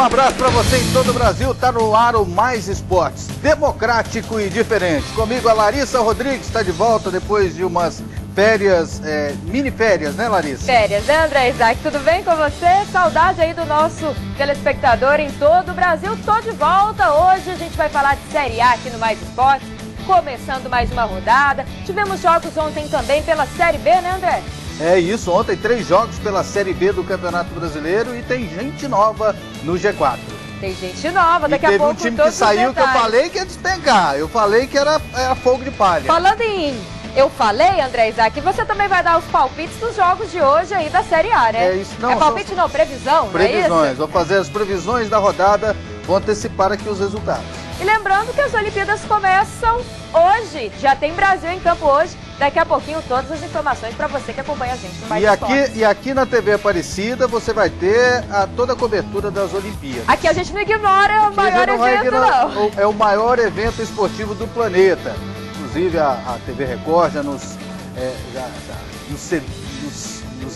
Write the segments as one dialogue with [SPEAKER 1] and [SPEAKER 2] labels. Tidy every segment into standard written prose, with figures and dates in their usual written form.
[SPEAKER 1] Um abraço para você em todo o Brasil. Tá no ar o Mais Esportes, democrático e diferente. Comigo a Larissa Rodrigues está de volta depois de umas férias, mini férias, né, Larissa?
[SPEAKER 2] Férias, né, André Isaac? Tudo bem com você? Saudade aí do nosso telespectador em todo o Brasil. Tô de volta. Hoje a gente vai falar de Série A aqui no Mais Esportes, começando mais uma rodada. Tivemos jogos ontem também pela Série B, né, André?
[SPEAKER 1] É isso, ontem 3 jogos pela Série B do Campeonato Brasileiro e tem gente nova no G4.
[SPEAKER 2] Tem gente nova, daqui a pouco
[SPEAKER 1] teve um time que saiu que eu falei que ia despencar, eu falei que era fogo de palha.
[SPEAKER 2] Falando em eu falei, André Isaac, você também vai dar os palpites dos jogos de hoje aí da Série A, né?
[SPEAKER 1] É isso, não.
[SPEAKER 2] É palpite não, previsão,
[SPEAKER 1] previsões,
[SPEAKER 2] não é isso?
[SPEAKER 1] Vou fazer as previsões da rodada, vou antecipar aqui os resultados.
[SPEAKER 2] E lembrando que as Olimpíadas começam hoje, já tem Brasil em campo hoje. Daqui a pouquinho todas as informações para você que acompanha a gente no Mais Esportes.
[SPEAKER 1] E aqui na TV Aparecida você vai ter toda a cobertura das Olimpíadas.
[SPEAKER 2] Aqui a gente não ignora o maior evento, não.
[SPEAKER 1] É o maior evento esportivo do planeta. Inclusive a TV Record já nos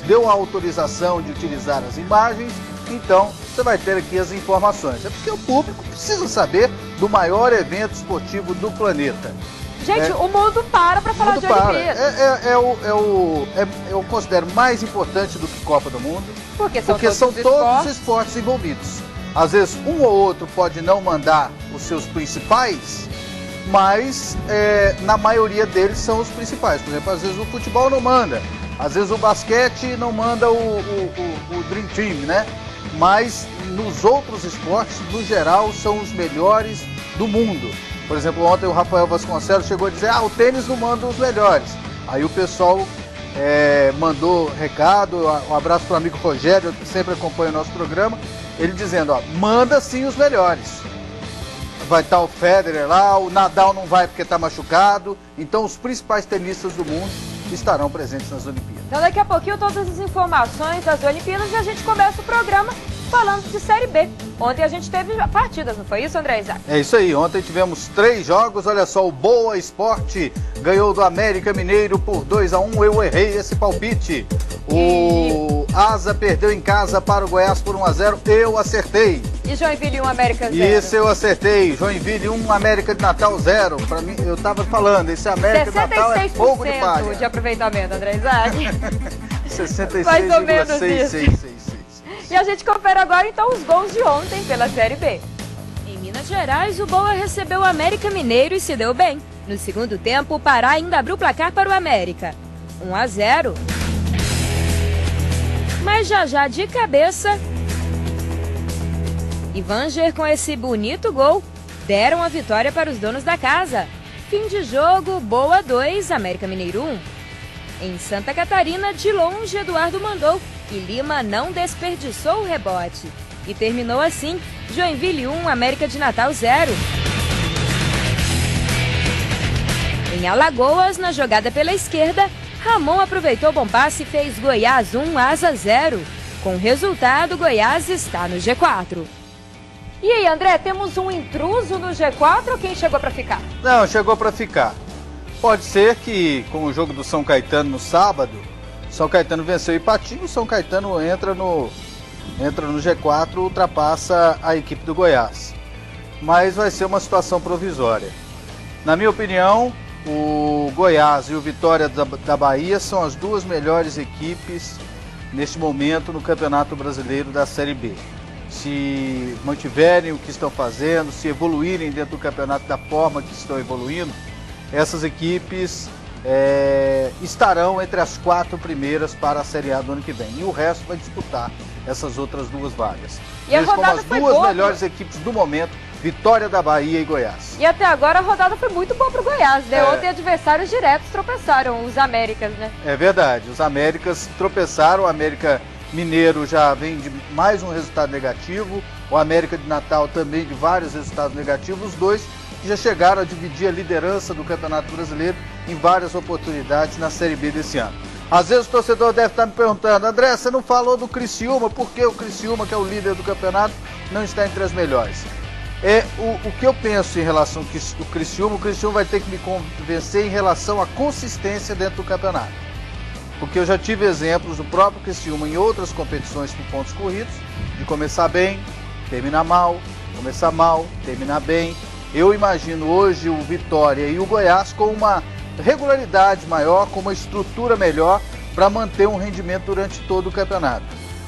[SPEAKER 1] deu a autorização de utilizar as imagens. Então você vai ter aqui as informações. É porque o público precisa saber do maior evento esportivo do planeta.
[SPEAKER 2] Gente, o mundo para falar de Olimpíadas.
[SPEAKER 1] Eu considero mais importante do que Copa do Mundo.
[SPEAKER 2] Porque são
[SPEAKER 1] todos os esportes envolvidos. Às vezes um ou outro pode não mandar os seus principais, mas na maioria deles são os principais. Por exemplo, às vezes o futebol não manda. Às vezes o basquete não manda o Dream Team, né? Mas nos outros esportes, no geral, são os melhores do mundo. Por exemplo, ontem o Rafael Vasconcelos chegou a dizer, o tênis não manda os melhores. Aí o pessoal mandou recado, um abraço para o amigo Rogério, que sempre acompanha o nosso programa, ele dizendo, manda sim os melhores. Vai estar o Federer lá, o Nadal não vai porque está machucado, então os principais tenistas do mundo estarão presentes nas Olimpíadas.
[SPEAKER 2] Então daqui a pouquinho todas as informações das Olimpíadas e a gente começa o programa falando de Série B. Ontem a gente teve partidas, não foi isso, André Isaac?
[SPEAKER 1] É isso aí, ontem tivemos 3 jogos, olha só, o Boa Esporte ganhou do América Mineiro por 2-1, eu errei esse palpite. O Asa perdeu em casa para o Goiás por 1-0, eu acertei.
[SPEAKER 2] E Joinville 1, América 0?
[SPEAKER 1] Isso eu acertei, Joinville 1, América de Natal 0. Para mim, eu tava falando, esse América de Natal é fogo de palha.
[SPEAKER 2] 66% de aproveitamento, André Isaac.
[SPEAKER 1] 66,666.
[SPEAKER 2] E a gente confere agora então os gols de ontem pela Série B. Em Minas Gerais, o Boa recebeu o América Mineiro e se deu bem. No segundo tempo, o Pará ainda abriu o placar para o América. 1-0. Mas já de cabeça, Ivanger com esse bonito gol deram a vitória para os donos da casa. Fim de jogo, Boa 2, América Mineiro 1. Em Santa Catarina, de longe, Eduardo mandou e Lima não desperdiçou o rebote. E terminou assim, Joinville 1, América de Natal 0. Em Alagoas, na jogada pela esquerda, Ramon aproveitou o bom passe e fez Goiás 1, Asa 0. Com o resultado, Goiás está no G4. E aí, André, temos um intruso no G4 ou quem chegou para ficar?
[SPEAKER 1] Não, chegou para ficar. Pode ser que, com o jogo do São Caetano no sábado, São Caetano venceu o Ipatinga, o São Caetano entra no G4, ultrapassa a equipe do Goiás. Mas vai ser uma situação provisória. Na minha opinião, o Goiás e o Vitória da Bahia são as 2 melhores equipes neste momento no Campeonato Brasileiro da Série B. Se mantiverem o que estão fazendo, se evoluírem dentro do campeonato da forma que estão evoluindo, essas equipes estarão entre as 4 primeiras para a Série A do ano que vem. E o resto vai disputar essas outras 2 vagas.
[SPEAKER 2] E a rodada
[SPEAKER 1] como as 2 melhores equipes do momento, Vitória da Bahia e Goiás.
[SPEAKER 2] E até agora a rodada foi muito boa para o Goiás, né? Ontem adversários diretos tropeçaram, os Américas, né? É
[SPEAKER 1] verdade, os Américas tropeçaram, o América Mineiro já vem de mais um resultado negativo, o América de Natal também de vários resultados negativos, os dois já chegaram a dividir a liderança do Campeonato Brasileiro em várias oportunidades na Série B desse ano. Às vezes o torcedor deve estar me perguntando, André, você não falou do Criciúma, por que o Criciúma, que é o líder do campeonato, não está entre as melhores? O que eu penso em relação ao Criciúma, o Criciúma vai ter que me convencer em relação à consistência dentro do campeonato. Porque eu já tive exemplos do próprio Criciúma em outras competições por pontos corridos, de começar bem, terminar mal, começar mal, terminar bem. Eu imagino hoje o Vitória e o Goiás com uma regularidade maior, com uma estrutura melhor para manter um rendimento durante todo o campeonato.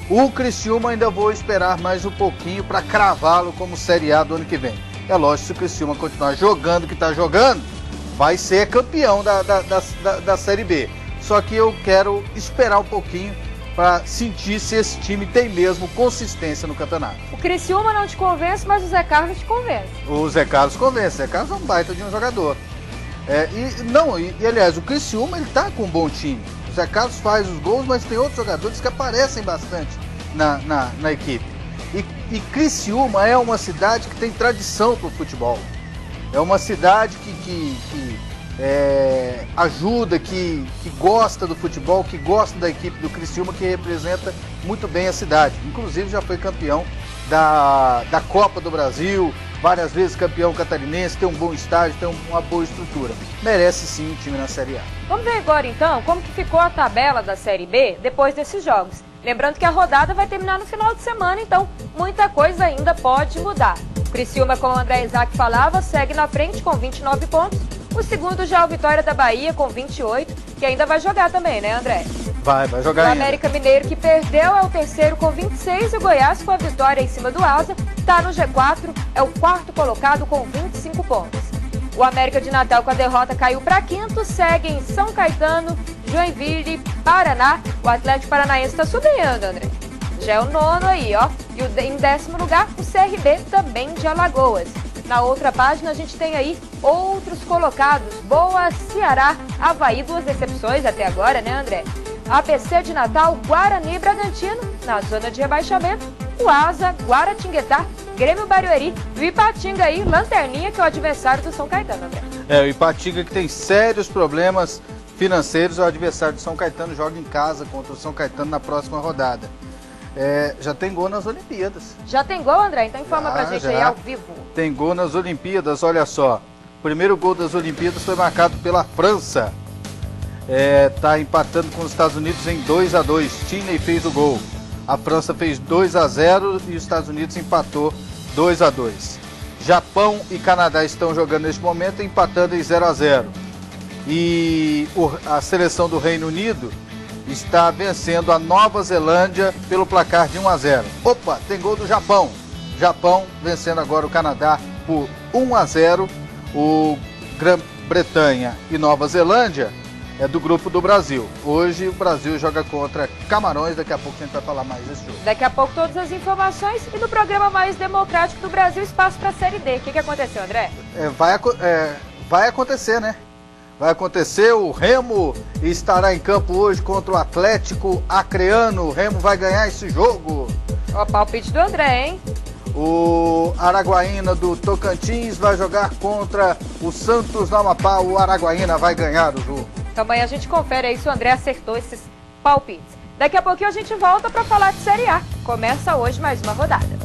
[SPEAKER 1] O Criciúma ainda vou esperar mais um pouquinho para cravá-lo como Série A do ano que vem. É lógico, se o Criciúma continuar jogando o que está jogando, vai ser campeão da Série B. Só que eu quero esperar um pouquinho para sentir se esse time tem mesmo consistência no campeonato.
[SPEAKER 2] O Criciúma não te convence, mas o Zé Carlos te convence.
[SPEAKER 1] O Zé Carlos convence. O Zé Carlos é um baita de um jogador. Aliás, o Criciúma ele tá com um bom time. O Zé Carlos faz os gols, mas tem outros jogadores que aparecem bastante na equipe. E Criciúma é uma cidade que tem tradição para o futebol. É uma cidade que ajuda, que gosta do futebol, que gosta da equipe do Criciúma, que representa muito bem a cidade. Inclusive já foi campeão da Copa do Brasil, várias vezes campeão catarinense, tem um bom estádio, tem uma boa estrutura. Merece sim um time na Série A.
[SPEAKER 2] Vamos ver agora então como que ficou a tabela da Série B depois desses jogos. Lembrando que a rodada vai terminar no final de semana, então muita coisa ainda pode mudar. O Criciúma, como o André Isaac falava, segue na frente com 29 pontos. O segundo já é o Vitória da Bahia com 28, que ainda vai jogar também, né, André?
[SPEAKER 1] Vai jogar ainda.
[SPEAKER 2] O América Mineiro, que perdeu, é o terceiro com 26. E o Goiás, com a vitória em cima do Asa, está no G4, é o quarto colocado com 25 pontos. O América de Natal, com a derrota, caiu para quinto, segue em São Caetano, Joinville, Paraná. O Atlético Paranaense está subindo, André. Já é o nono aí, ó. E em 10º lugar, o CRB, também de Alagoas. Na outra página, a gente tem aí outros colocados. Boa, Ceará, Avaí, 2 decepções até agora, né, André? ABC de Natal, Guarani e Bragantino, na zona de rebaixamento. O Asa, Guaratinguetá, Grêmio Barueri e o Ipatinga aí, lanterninha, que é o adversário do São Caetano, André.
[SPEAKER 1] O Ipatinga que tem sérios problemas financeiros, é o adversário do São Caetano, joga em casa contra o São Caetano na próxima rodada. Já tem gol nas Olimpíadas.
[SPEAKER 2] Já tem gol, André? Então informa pra gente aí ao vivo.
[SPEAKER 1] Tem gol nas Olimpíadas, olha só. O primeiro gol das Olimpíadas foi marcado pela França. Tá empatando com os Estados Unidos em 2-2. Tierney fez o gol. A França fez 2-0 e os Estados Unidos empatou 2-2. Japão e Canadá estão jogando neste momento, empatando em 0-0. E a seleção do Reino Unido está vencendo a Nova Zelândia pelo placar de 1-0. Opa, tem gol do Japão. Japão vencendo agora o Canadá por 1-0. O Grã-Bretanha e Nova Zelândia é do grupo do Brasil. Hoje o Brasil joga contra Camarões, daqui a pouco a gente vai falar mais desse jogo.
[SPEAKER 2] Daqui a pouco todas as informações e no programa mais democrático do Brasil, espaço para a Série D. O que aconteceu, André?
[SPEAKER 1] Vai acontecer, né? Vai acontecer, o Remo estará em campo hoje contra o Atlético Acreano. O Remo vai ganhar esse jogo.
[SPEAKER 2] O palpite do André, hein?
[SPEAKER 1] O Araguaína do Tocantins vai jogar contra o Santos do Amapá. O Araguaína vai ganhar o jogo.
[SPEAKER 2] Então amanhã a gente confere aí se o André acertou esses palpites. Daqui a pouquinho a gente volta para falar de Série A. Começa hoje mais uma rodada.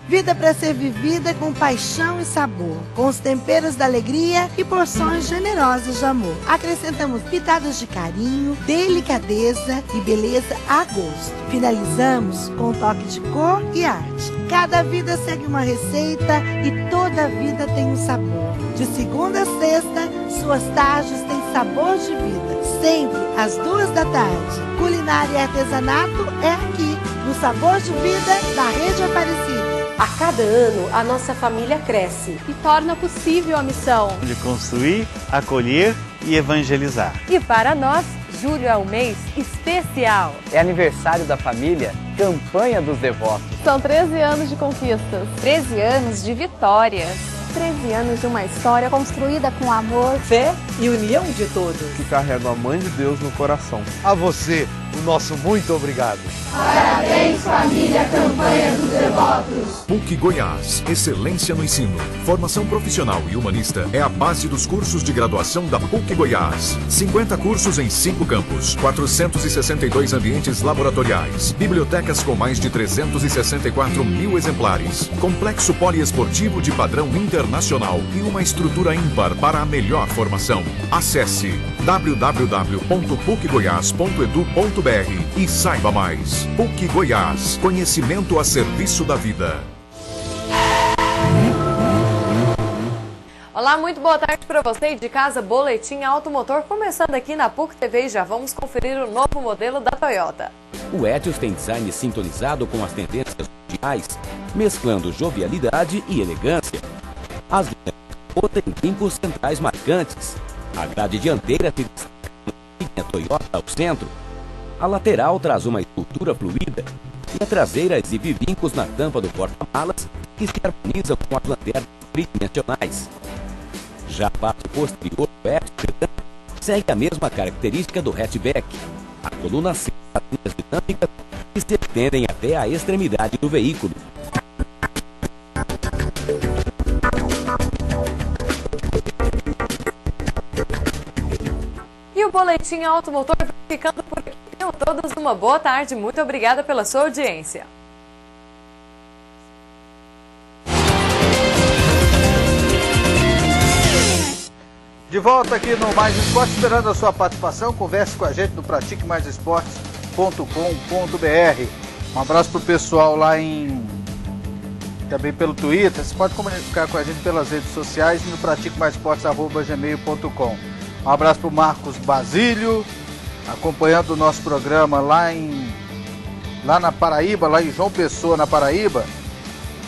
[SPEAKER 3] Vida para ser vivida com paixão e sabor, com os temperos da alegria e porções generosas de amor. Acrescentamos pitadas de carinho, delicadeza e beleza a gosto. Finalizamos com um toque de cor e arte. Cada vida segue uma receita e toda vida tem um sabor. De segunda a sexta, suas tardes têm sabor de vida. Sempre às 2 da tarde. Culinária e artesanato é aqui, no Sabor de Vida da Rede Aparecida.
[SPEAKER 4] A cada ano, a nossa família cresce
[SPEAKER 5] e torna possível a missão
[SPEAKER 6] de construir, acolher e evangelizar.
[SPEAKER 5] E para nós, julho é um mês especial.
[SPEAKER 7] É aniversário da família, campanha dos devotos.
[SPEAKER 5] São 13 anos de conquistas,
[SPEAKER 2] 13 anos de vitórias,
[SPEAKER 5] 13 anos de uma história construída com amor,
[SPEAKER 4] fé e união de todos.
[SPEAKER 8] Que carrega a Mãe de Deus no coração.
[SPEAKER 9] A você, o nosso muito obrigado.
[SPEAKER 10] Parabéns, família Campanha dos Devotos.
[SPEAKER 11] PUC Goiás, excelência no ensino. Formação profissional e humanista é a base dos cursos de graduação da PUC Goiás. 50 cursos em 5 campos, 462 ambientes laboratoriais, bibliotecas com mais de 364 mil exemplares, complexo poliesportivo de padrão internacional e uma estrutura ímpar para a melhor formação. Acesse www.pucgoias.edu.br e saiba mais. PUC Goiás, conhecimento a serviço da vida.
[SPEAKER 5] Olá, muito boa tarde para você de casa, Boletim Automotor, começando aqui na PUC TV e já vamos conferir o novo modelo da Toyota.
[SPEAKER 12] O Etios tem design sintonizado com as tendências mundiais, mesclando jovialidade e elegância. As linhas têm brincos centrais marcantes. A grade dianteira se destaca com a linha Toyota ao centro. A lateral traz uma estrutura fluida e a traseira exibe vincos na tampa do porta-malas que se harmonizam com as lanternas tridimensionais. Já a parte posterior do Etios segue a mesma característica do hatchback. A coluna C das linhas dinâmicas que se estendem até a extremidade do veículo.
[SPEAKER 5] E o Boletim Automotor vai ficando por aqui. Tenham todos uma boa tarde. Muito obrigada pela sua audiência.
[SPEAKER 1] De volta aqui no Mais Esporte, esperando a sua participação. Converse com a gente no pratiquemaisesportes.com.br. Um abraço pro pessoal lá também pelo Twitter. Você pode comunicar com a gente pelas redes sociais e no pratiquemaisesportes@gmail.com. Um abraço pro Marcos Basílio, acompanhando o nosso programa lá na Paraíba, lá em João Pessoa, na Paraíba.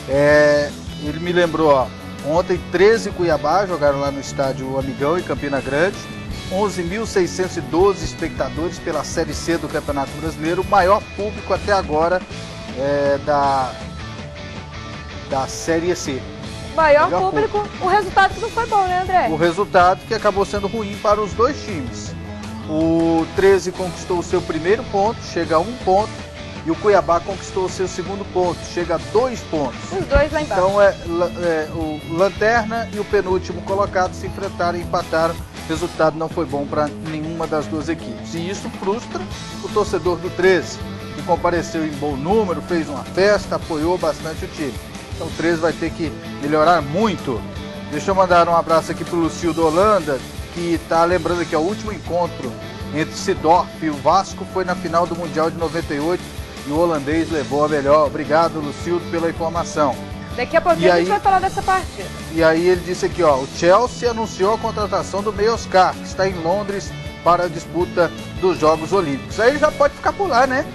[SPEAKER 1] Ele me lembrou, ó. Ontem, 13 Cuiabá jogaram lá no estádio Amigão, em Campina Grande. 11.612 espectadores pela Série C do Campeonato Brasileiro. O maior público até agora da Série C.
[SPEAKER 2] Maior público, o resultado que não foi bom, né, André?
[SPEAKER 1] O resultado que acabou sendo ruim para os dois times. O 13 conquistou o seu primeiro ponto, chega a 1 ponto. E o Cuiabá conquistou o seu segundo ponto, chega a 2 pontos.
[SPEAKER 2] Os dois lá embaixo.
[SPEAKER 1] Então o Lanterna e o penúltimo colocado se enfrentaram e empataram. O resultado não foi bom para nenhuma das duas equipes. E isso frustra o torcedor do 13, que compareceu em bom número, fez uma festa, apoiou bastante o time. Então o 13 vai ter que melhorar muito. Deixa eu mandar um abraço aqui para o Lucildo Holanda, que está lembrando que o último encontro entre Sidorf e o Vasco foi na final do Mundial de 98. E o holandês levou a melhor. Obrigado, Lucildo, pela informação.
[SPEAKER 2] Daqui a pouquinho a gente vai falar dessa partida.
[SPEAKER 1] E aí ele disse aqui, ó, o Chelsea anunciou a contratação do meio Oscar, que está em Londres para a disputa dos Jogos Olímpicos. Aí já pode ficar por lá, né?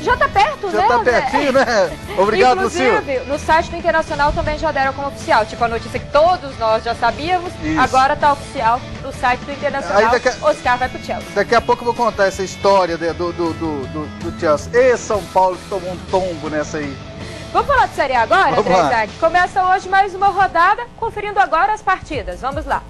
[SPEAKER 2] Já tá perto, né?
[SPEAKER 1] Já tá pertinho, né? Obrigado, Lucildo.
[SPEAKER 2] Inclusive, no site do Internacional também já deram como oficial. Tipo, a notícia que todos nós já sabíamos, agora tá oficial no site do Internacional. Oscar vai pro Chelsea.
[SPEAKER 1] Daqui a pouco eu vou contar essa história do Chelsea. E São Paulo que tomou um tombo nessa aí.
[SPEAKER 2] Vamos falar de Série A agora, André Isaac? Começa hoje mais uma rodada, conferindo agora as partidas. Vamos lá.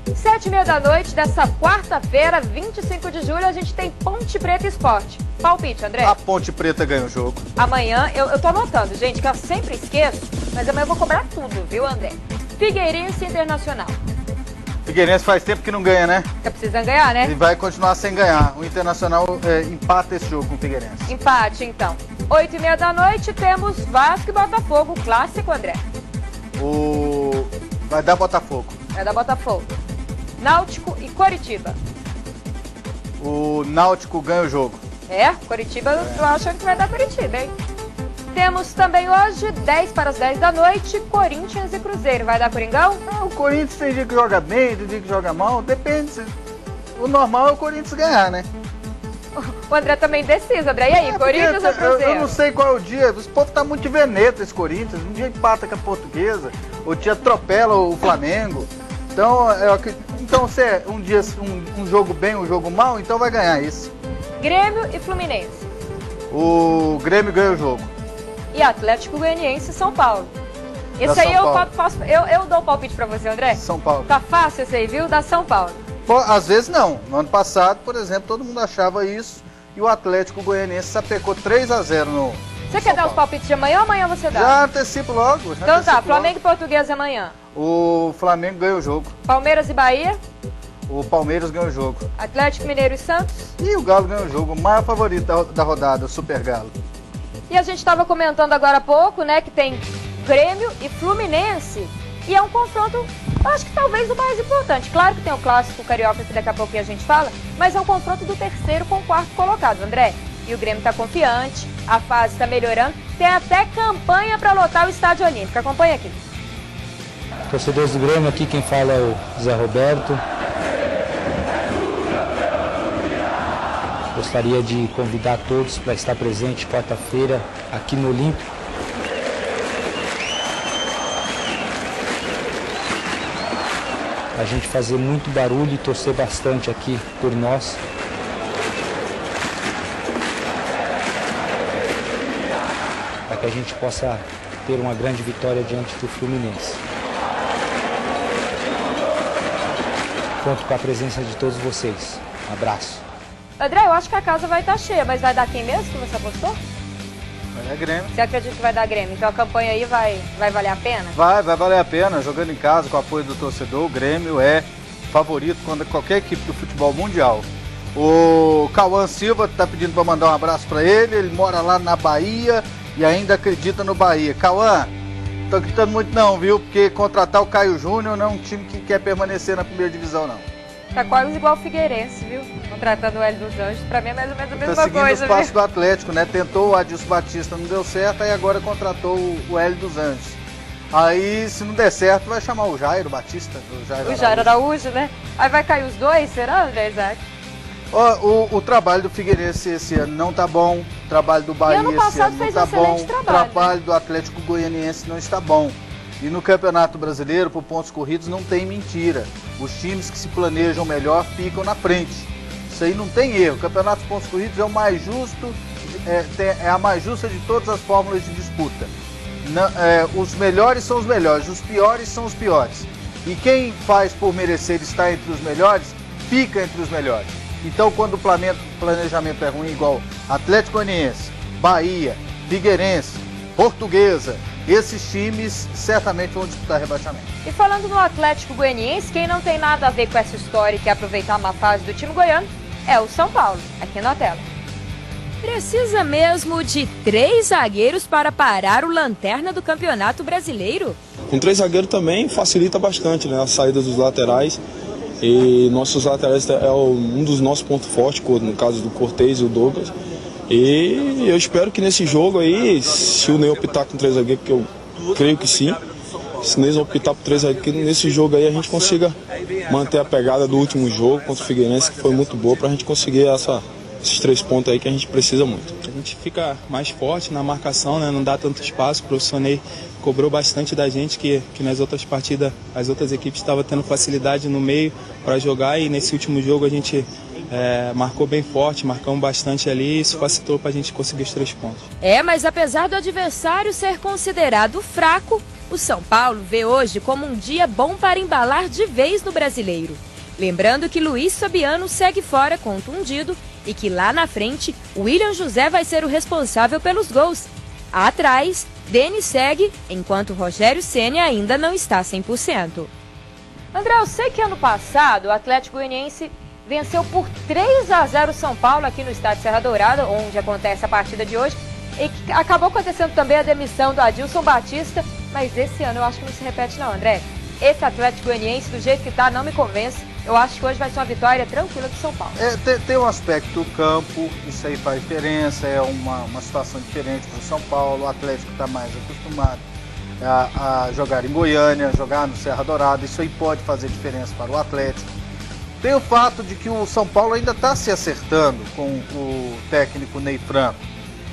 [SPEAKER 2] 7h30 da noite dessa quarta-feira, 25 de julho, a gente tem Ponte Preta Esporte. Palpite, André?
[SPEAKER 1] A Ponte Preta ganha o jogo.
[SPEAKER 2] Amanhã, eu tô anotando, gente, que eu sempre esqueço, mas amanhã eu vou cobrar tudo, viu, André? Figueirense Internacional.
[SPEAKER 1] Figueirense faz tempo que não ganha, né?
[SPEAKER 2] Tá precisando ganhar, né?
[SPEAKER 1] E vai continuar sem ganhar. O Internacional empata esse jogo com o Figueirense.
[SPEAKER 2] Empate, então. 8h30 da noite temos Vasco e Botafogo, clássico, André.
[SPEAKER 1] Vai dar Botafogo.
[SPEAKER 2] Vai dar Botafogo. Náutico e Coritiba.
[SPEAKER 1] O Náutico ganha o jogo.
[SPEAKER 2] Coritiba, eu acho que vai dar Coritiba, hein? Temos também hoje, 10 para as 10 da noite, Corinthians e Cruzeiro. Vai dar Coringão?
[SPEAKER 1] O Corinthians tem dia que joga bem, tem dia que joga mal, depende. O normal é o Corinthians ganhar, né?
[SPEAKER 2] O André também decisa, André. E aí, Corinthians ou Cruzeiro?
[SPEAKER 1] Eu não sei qual é o dia. Esse povo tá muito de veneta, esse Corinthians. Um dia empata com a Portuguesa, outro dia atropela o Flamengo. Então, se é um jogo bem, um jogo mal, então vai ganhar esse.
[SPEAKER 2] Grêmio e Fluminense.
[SPEAKER 1] O Grêmio ganha o jogo.
[SPEAKER 2] E Atlético Goianiense e São Paulo. Esse aí eu dou o palpite pra você, André.
[SPEAKER 1] São Paulo.
[SPEAKER 2] Tá fácil esse aí, viu? Da São Paulo.
[SPEAKER 1] Às vezes não. No ano passado, por exemplo, todo mundo achava isso. E o Atlético Goianiense sapecou 3-0 no
[SPEAKER 2] Você quer dar os palpites de amanhã ou amanhã você dá?
[SPEAKER 1] Já antecipo logo.
[SPEAKER 2] Então tá, Flamengo e Portuguesa amanhã.
[SPEAKER 1] O Flamengo ganha o jogo.
[SPEAKER 2] Palmeiras e Bahia.
[SPEAKER 1] O Palmeiras ganha o jogo.
[SPEAKER 2] Atlético Mineiro e Santos.
[SPEAKER 1] E o Galo ganha o jogo. O maior favorito da rodada, o Super Galo.
[SPEAKER 2] E a gente estava comentando agora há pouco, né, que tem Grêmio e Fluminense. E é um confronto Eu acho que talvez o mais importante. Claro que tem o clássico carioca, que daqui a pouquinho a gente fala, mas é o confronto do terceiro com o quarto colocado, André. E o Grêmio está confiante, a fase está melhorando, tem até campanha para lotar o Estádio Olímpico. Acompanha aqui.
[SPEAKER 13] Torcedores do Grêmio, aqui quem fala é o Zé Roberto. Gostaria de convidar todos para estar presente quarta-feira aqui no Olímpico. A gente fazer muito barulho e torcer bastante aqui por nós. Para que a gente possa ter uma grande vitória diante do Fluminense. Conto com a presença de todos vocês. Um abraço.
[SPEAKER 2] André, eu acho que a casa vai estar cheia, mas vai dar quem mesmo que você apostou?
[SPEAKER 1] Vai dar Grêmio.
[SPEAKER 2] Você acredita que vai dar Grêmio? Então a campanha aí vai valer a pena?
[SPEAKER 1] Vai valer a pena. Jogando em casa, com o apoio do torcedor, o Grêmio é favorito quando qualquer equipe do futebol mundial. O Cauã Silva está pedindo para mandar um abraço para ele mora lá na Bahia e ainda acredita no Bahia. Cauã, não tô gritando muito não, viu? Porque contratar o Caio Júnior não é um time que quer permanecer na primeira divisão, não.
[SPEAKER 2] Tá quase igual o Figueirense, viu? Contratando o Hélio dos Anjos, pra mim é mais ou menos a mesma
[SPEAKER 1] coisa. Tá seguindo os passos do
[SPEAKER 2] viu?
[SPEAKER 1] Atlético, né? Tentou o Adilson Batista, não deu certo, aí agora contratou o Hélio dos Anjos. Aí, se não der certo, vai chamar o Jairo Batista.
[SPEAKER 2] O Jairo Araújo, né? Aí vai cair os dois, será, André Isaac?
[SPEAKER 1] O trabalho do Figueirense esse ano não tá bom, o trabalho do Bahia esse ano não tá bom, o trabalho do Atlético Goianiense não está bom. E no Campeonato Brasileiro, por pontos corridos, não tem mentira. Os times que se planejam melhor ficam na frente. Isso aí não tem erro. O Campeonato de pontos corridos é o mais justo, é a mais justa de todas as fórmulas de disputa. Os melhores são os melhores, os piores são os piores. E quem faz por merecer estar entre os melhores, fica entre os melhores. Então, quando o planejamento é ruim, igual Atlético Goianiense, Bahia, Figueirense, Portuguesa, esses times certamente vão disputar rebaixamento.
[SPEAKER 2] E falando no Atlético Goianiense, quem não tem nada a ver com essa história e quer aproveitar a má fase do time goiano é o São Paulo, aqui na tela. Precisa mesmo de 3 zagueiros para parar o lanterna do Campeonato Brasileiro?
[SPEAKER 14] Com 3 zagueiros também facilita bastante, né, a saída dos laterais. E nossos laterais é um dos nossos pontos fortes, no caso do Cortez e o Douglas. E eu espero que nesse jogo aí, se o Ney optar com 3 zagueiros, que eu creio que sim, se o Ney optar por 3 zagueiros, nesse jogo aí a gente consiga manter a pegada do último jogo contra o Figueirense, que foi muito boa, para a gente conseguir esses 3 pontos aí que a gente precisa muito.
[SPEAKER 15] A gente fica mais forte na marcação, né? Não dá tanto espaço. O professor Ney cobrou bastante da gente, que nas outras partidas as outras equipes estavam tendo facilidade no meio para jogar, e nesse último jogo a gente marcou bem forte, marcamos bastante ali, e isso facilitou para a gente conseguir os 3 pontos.
[SPEAKER 2] Mas apesar do adversário ser considerado fraco, o São Paulo vê hoje como um dia bom para embalar de vez no Brasileiro. Lembrando que Luiz Fabiano segue fora contundido e que lá na frente, William José vai ser o responsável pelos gols. Atrás, Denis segue, enquanto Rogério Ceni ainda não está 100%. André, eu sei que ano passado o Atlético Goianiense venceu por 3-0 o São Paulo aqui no estádio Serra Dourada, onde acontece a partida de hoje, e que acabou acontecendo também a demissão do Adilson Batista, mas esse ano eu acho que não se repete não, André. Esse Atlético Goianiense, do jeito que tá, não me convence. Eu acho que hoje vai ser uma vitória tranquila do São Paulo.
[SPEAKER 1] Tem um aspecto do campo, isso aí faz diferença, é uma situação diferente para o São Paulo. O Atlético está mais acostumado a jogar em Goiânia, jogar no Serra Dourada, isso aí pode fazer diferença para o Atlético. Tem o fato de que o São Paulo ainda está se acertando com o técnico Ney Franco.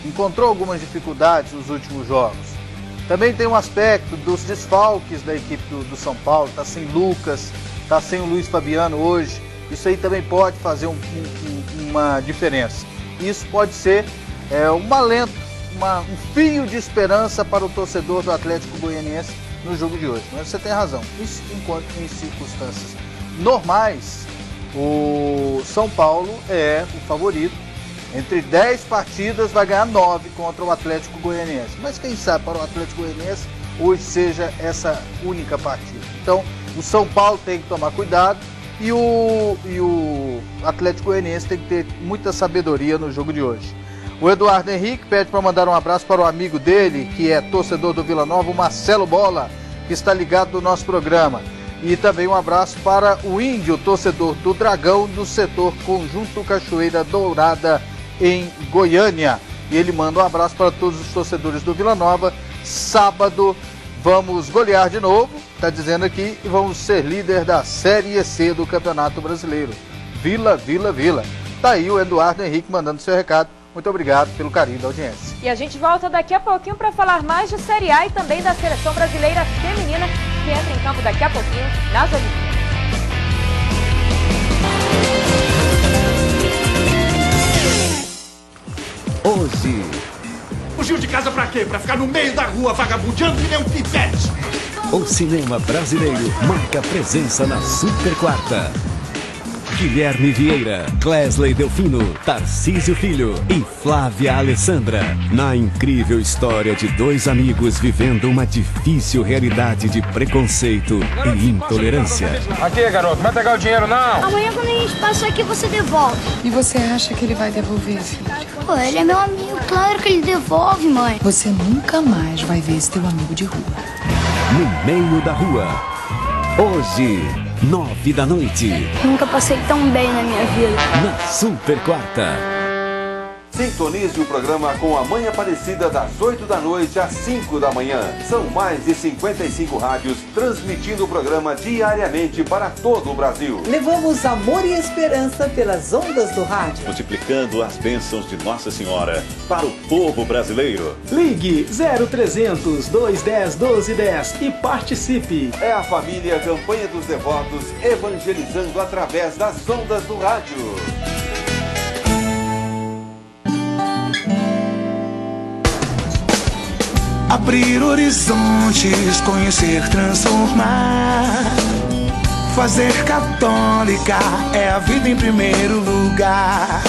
[SPEAKER 1] Encontrou algumas dificuldades nos últimos jogos. Também tem um aspecto dos desfalques da equipe do São Paulo, está sem Lucas, está sem o Luiz Fabiano hoje. Isso aí também pode fazer uma diferença. Isso pode ser um alento, um fio de esperança para o torcedor do Atlético Goianiense no jogo de hoje. Mas você tem razão, enquanto em circunstâncias normais, o São Paulo é o favorito. Entre 10 partidas vai ganhar 9 contra o Atlético Goianiense. Mas quem sabe para o Atlético Goianiense hoje seja essa única partida. Então o São Paulo tem que tomar cuidado e o Atlético Goianiense tem que ter muita sabedoria no jogo de hoje. O Eduardo Henrique pede para mandar um abraço para o amigo dele, que é torcedor do Vila Nova, o Marcelo Bola, que está ligado no nosso programa. E também um abraço para o Índio, torcedor do Dragão, do setor Conjunto Cachoeira Dourada, em Goiânia. E ele manda um abraço para todos os torcedores do Vila Nova. Sábado vamos golear de novo, está dizendo aqui, e vamos ser líder da Série C do Campeonato Brasileiro. Vila, Vila, Vila. Tá aí o Eduardo Henrique mandando seu recado. Muito obrigado pelo carinho da audiência.
[SPEAKER 2] E a gente volta daqui a pouquinho para falar mais de Série A e também da Seleção Brasileira Feminina, que entra em campo daqui a pouquinho nas Olimpíadas.
[SPEAKER 16] Hoje.
[SPEAKER 17] Fugiu de casa pra quê? Pra ficar no meio da rua vagabundeando que nem um pivete.
[SPEAKER 16] O cinema brasileiro marca presença na Super Quarta. Guilherme Vieira, Clesley Delfino, Tarcísio Filho e Flávia Alessandra. Na incrível história de dois amigos vivendo uma difícil realidade de preconceito e intolerância.
[SPEAKER 18] Aqui, garoto, não vai pegar o dinheiro, não?
[SPEAKER 19] Amanhã, quando a gente passar aqui, você devolve.
[SPEAKER 20] E você acha que ele vai devolver, filho?
[SPEAKER 19] Pô, ele é meu amigo, claro que ele devolve, mãe.
[SPEAKER 20] Você nunca mais vai ver esse teu amigo de rua.
[SPEAKER 16] No meio da rua. Hoje, 9 da noite.
[SPEAKER 19] Nunca passei tão bem na minha vida.
[SPEAKER 16] Na Super Quarta.
[SPEAKER 21] Sintonize o programa com a Mãe Aparecida das 8 da noite às 5 da manhã. São mais de 55 rádios transmitindo o programa diariamente para todo o Brasil.
[SPEAKER 22] Levamos amor e esperança pelas ondas do rádio.
[SPEAKER 23] Multiplicando as bênçãos de Nossa Senhora para o povo brasileiro.
[SPEAKER 24] Ligue 0300 210 1210 e participe.
[SPEAKER 21] É a família Campanha dos Devotos evangelizando através das ondas do rádio.
[SPEAKER 25] Abrir horizontes, conhecer, transformar. Fazer católica é a vida em primeiro lugar.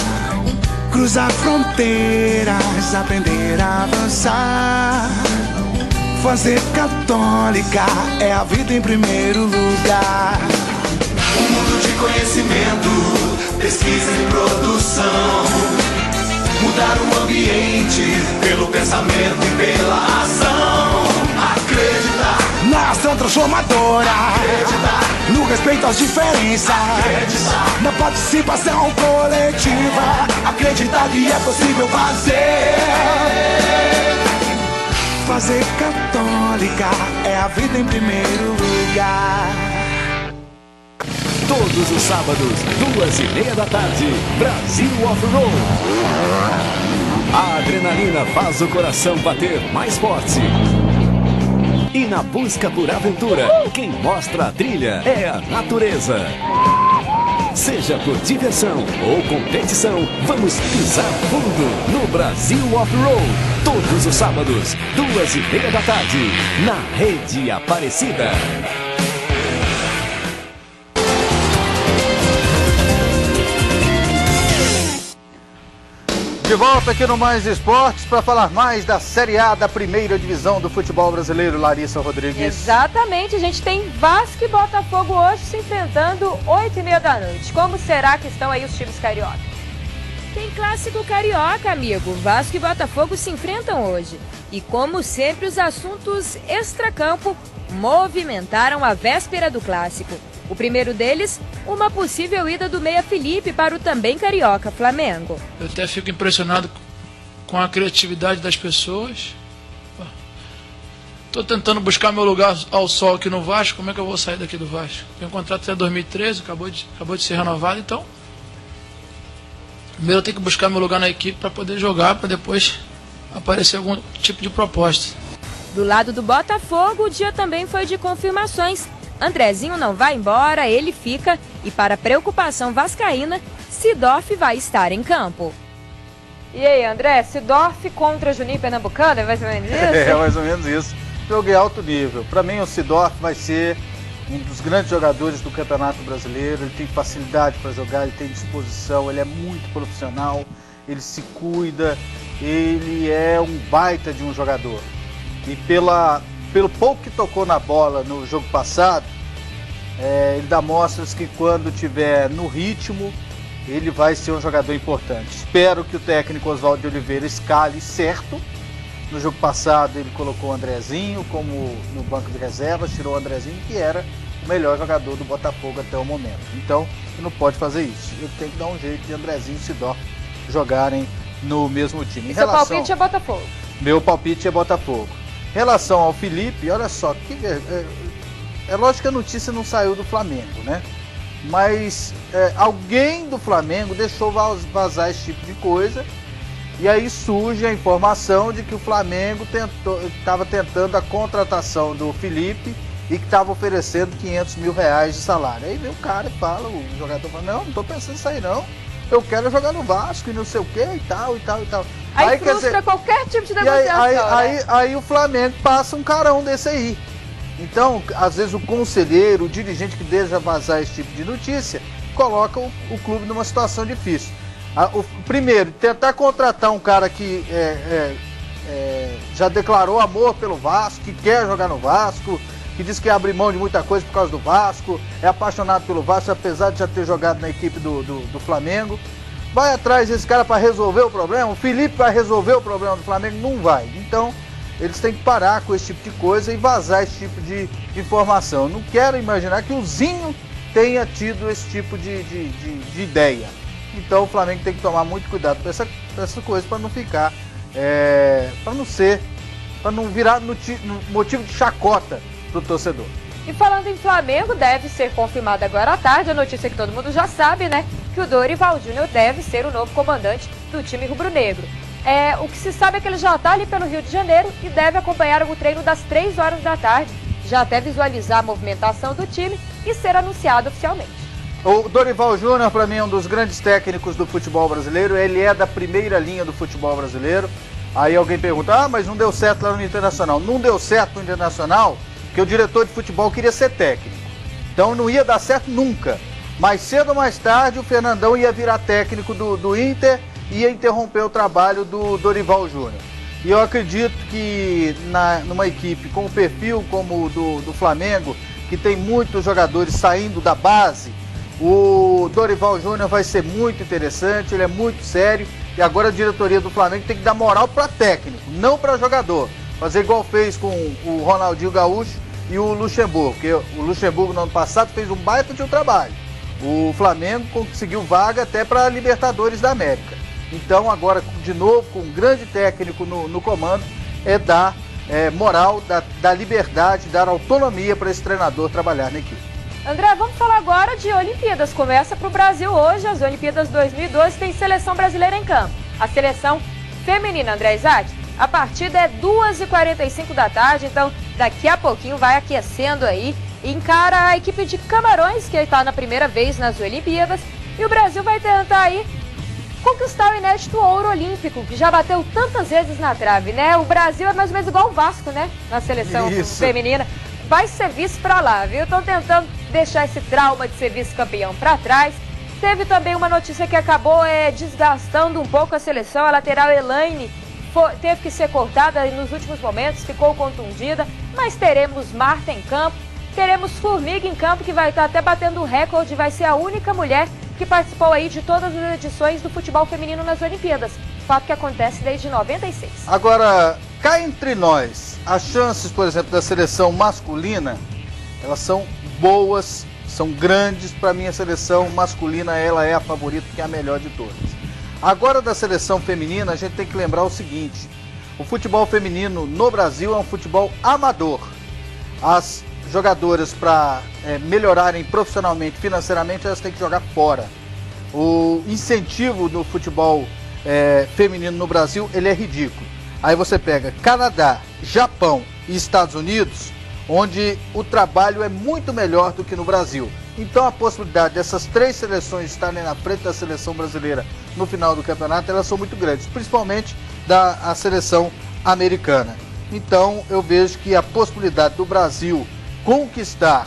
[SPEAKER 25] Cruzar fronteiras, aprender a avançar. Fazer católica é a vida em primeiro lugar. Um mundo de conhecimento, pesquisa e produção. Mudar o ambiente pelo pensamento e pela ação. Acreditar na ação transformadora. Acreditar no respeito às diferenças. Acreditar na participação coletiva. Acreditar que é possível fazer. Fazer católica é a vida em primeiro lugar.
[SPEAKER 16] Todos os sábados, 2:30 da tarde, Brasil Off-Road. A adrenalina faz o coração bater mais forte. E na busca por aventura, quem mostra a trilha é a natureza. Seja por diversão ou competição, vamos pisar fundo no Brasil Off-Road. Todos os sábados, 2:30 da tarde, na Rede Aparecida.
[SPEAKER 1] De volta aqui no Mais Esportes para falar mais da Série A da primeira divisão do futebol brasileiro, Larissa Rodrigues.
[SPEAKER 2] Exatamente, a gente tem Vasco e Botafogo hoje se enfrentando 8:30 da noite. Como será que estão aí os times carioca? Tem clássico carioca, amigo. Vasco e Botafogo se enfrentam hoje. E como sempre, os assuntos extracampo movimentaram a véspera do clássico. O primeiro deles, uma possível ida do meia Felipe para o também carioca Flamengo.
[SPEAKER 26] Eu até fico impressionado com a criatividade das pessoas. Estou tentando buscar meu lugar ao sol aqui no Vasco. Como é que eu vou sair daqui do Vasco? Tenho um contrato até 2013, acabou de ser renovado, então primeiro eu tenho que buscar meu lugar na equipe para poder jogar, para depois aparecer algum tipo de proposta.
[SPEAKER 2] Do lado do Botafogo, o dia também foi de confirmações. Andrezinho não vai embora, ele fica. E para preocupação vascaína, Sidorf vai estar em campo. E aí, André, Sidorf contra Juninho Pernambucano, é mais ou menos isso?
[SPEAKER 1] É, mais ou menos isso. Jogo em alto nível. Para mim, o Sidorf vai ser um dos grandes jogadores do Campeonato Brasileiro. Ele tem facilidade para jogar, ele tem disposição, ele é muito profissional, ele se cuida, ele é um baita de um jogador. E pelo pouco que tocou na bola no jogo passado, ele dá mostras que quando estiver no ritmo, ele vai ser um jogador importante. Espero que o técnico Oswaldo de Oliveira escale certo. No jogo passado ele colocou o Andrezinho como no banco de reservas, tirou o Andrezinho, que era melhor jogador do Botafogo até o momento. Então, ele não pode fazer isso. Ele tem que dar um jeito de Andrezinho e Sidó jogarem no mesmo time.
[SPEAKER 2] Seu palpite é Botafogo?
[SPEAKER 1] Meu palpite é Botafogo. Em relação ao Felipe, olha só, é lógico que a notícia não saiu do Flamengo, né? Mas alguém do Flamengo deixou vazar esse tipo de coisa. E aí surge a informação de que o Flamengo estava tentando a contratação do Felipe e que estava oferecendo R$500 mil de salário. Aí vem o cara e fala, o jogador fala, não estou pensando nisso aí não, eu quero jogar no Vasco e não sei o que e tal.
[SPEAKER 2] Aí frustra qualquer tipo de negociação,
[SPEAKER 1] aí o Flamengo passa um carão desse aí. Então, às vezes o conselheiro, o dirigente que deixa vazar esse tipo de notícia, coloca o clube numa situação difícil. Primeiro, tentar contratar um cara que já declarou amor pelo Vasco, que quer jogar no Vasco, que diz que abre mão de muita coisa por causa do Vasco, é apaixonado pelo Vasco, apesar de já ter jogado na equipe do Flamengo. Vai atrás desse cara para resolver o problema? O Felipe vai resolver o problema do Flamengo? Não vai. Então, eles têm que parar com esse tipo de coisa e vazar esse tipo de informação. Eu não quero imaginar que o Zinho tenha tido esse tipo de ideia. Então o Flamengo tem que tomar muito cuidado com essa coisa para não ficar, para não virar motivo de chacota do torcedor.
[SPEAKER 2] E falando em Flamengo, deve ser confirmada agora à tarde a notícia que todo mundo já sabe, né? Que o Dorival Júnior deve ser o novo comandante do time rubro-negro. O que se sabe é que ele já está ali pelo Rio de Janeiro e deve acompanhar o treino das 3 horas da tarde, já até visualizar a movimentação do time e ser anunciado oficialmente.
[SPEAKER 1] O Dorival Júnior, para mim, é um dos grandes técnicos do futebol brasileiro. Ele é da primeira linha do futebol brasileiro. Aí alguém pergunta, mas não deu certo lá no Internacional. Não deu certo no Internacional porque o diretor de futebol queria ser técnico. Então não ia dar certo nunca. Mais cedo ou mais tarde, o Fernandão ia virar técnico do Inter e ia interromper o trabalho do Dorival Júnior. E eu acredito que numa equipe com o perfil como o do Flamengo, que tem muitos jogadores saindo da base, o Dorival Júnior vai ser muito interessante, ele é muito sério. E agora a diretoria do Flamengo tem que dar moral para técnico, não para jogador. Fazer igual fez com o Ronaldinho Gaúcho e o Luxemburgo, porque o Luxemburgo no ano passado fez um baita de um trabalho. O Flamengo conseguiu vaga até para a Libertadores da América. Então agora, de novo, com um grande técnico no comando, dar moral, dar liberdade, dar autonomia para esse treinador trabalhar na equipe.
[SPEAKER 2] André, vamos falar agora de Olimpíadas. Começa para o Brasil hoje, as Olimpíadas 2012, tem seleção brasileira em campo. A seleção feminina, André Isaac, a partida é 2h45 da tarde, então daqui a pouquinho vai aquecendo aí e encara a equipe de Camarões, que está na primeira vez nas Olimpíadas, e o Brasil vai tentar aí conquistar o inédito ouro olímpico, que já bateu tantas vezes na trave, né? O Brasil é mais ou menos igual o Vasco, né? Na seleção feminina. Vai ser vice pra lá, viu? Estão tentando deixar esse trauma de ser vice-campeão pra trás. Teve também uma notícia que acabou desgastando um pouco a seleção. A lateral Elaine teve que ser cortada nos últimos momentos, ficou contundida. Mas teremos Marta em campo, teremos Formiga em campo, que vai estar até batendo o recorde. Vai ser a única mulher que participou aí de todas as edições do futebol feminino nas Olimpíadas. Fato que acontece desde 96.
[SPEAKER 1] Agora, cá entre nós, as chances, por exemplo, da seleção masculina, elas são boas, são grandes. Para mim, a seleção masculina, ela é a favorita, que é a melhor de todas. Agora, da seleção feminina, a gente tem que lembrar o seguinte: o futebol feminino no Brasil é um futebol amador. As jogadoras, para melhorarem profissionalmente, financeiramente, elas têm que jogar fora. O incentivo no futebol feminino no Brasil, ele é ridículo. Aí você pega Canadá, Japão e Estados Unidos, onde o trabalho é muito melhor do que no Brasil. Então a possibilidade dessas 3 seleções estarem na frente da seleção brasileira no final do campeonato, elas são muito grandes, principalmente a seleção americana. Então eu vejo que a possibilidade do Brasil conquistar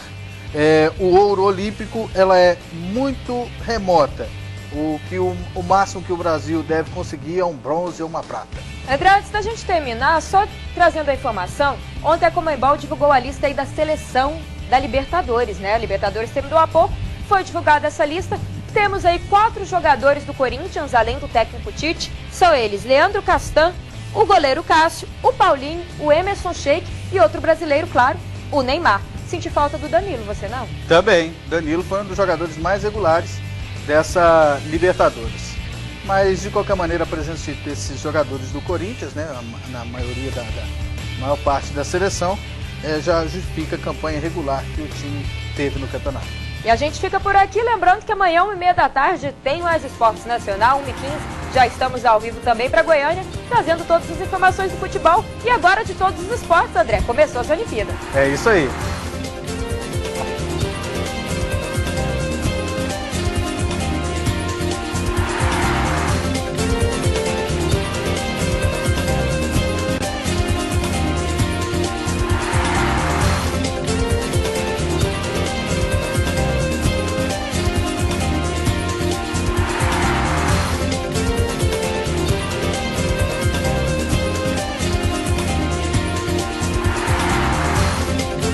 [SPEAKER 1] o ouro olímpico, ela é muito remota. O máximo que o Brasil deve conseguir é um bronze ou uma prata.
[SPEAKER 2] André, antes da gente terminar, só trazendo a informação, ontem a Conmebol divulgou a lista aí da seleção da Libertadores, né? A Libertadores terminou há pouco, foi divulgada essa lista. Temos aí 4 jogadores do Corinthians, além do técnico Tite. São eles Leandro Castan, o goleiro Cássio, o Paulinho, o Emerson Sheik e outro brasileiro, claro, o Neymar. Senti falta do Danilo, você não?
[SPEAKER 1] Também. Danilo foi um dos jogadores mais regulares dessa Libertadores. Mas, de qualquer maneira, a presença desses jogadores do Corinthians, né, na maioria maior parte da seleção, já justifica a campanha regular que o time teve no campeonato.
[SPEAKER 2] E a gente fica por aqui, lembrando que amanhã, 1h30 da tarde, tem Mais Esportes Nacional, 1h15. Já estamos ao vivo também para Goiânia, trazendo todas as informações do futebol e agora de todos os esportes, André. Começou essa Olimpíada.
[SPEAKER 1] É isso aí.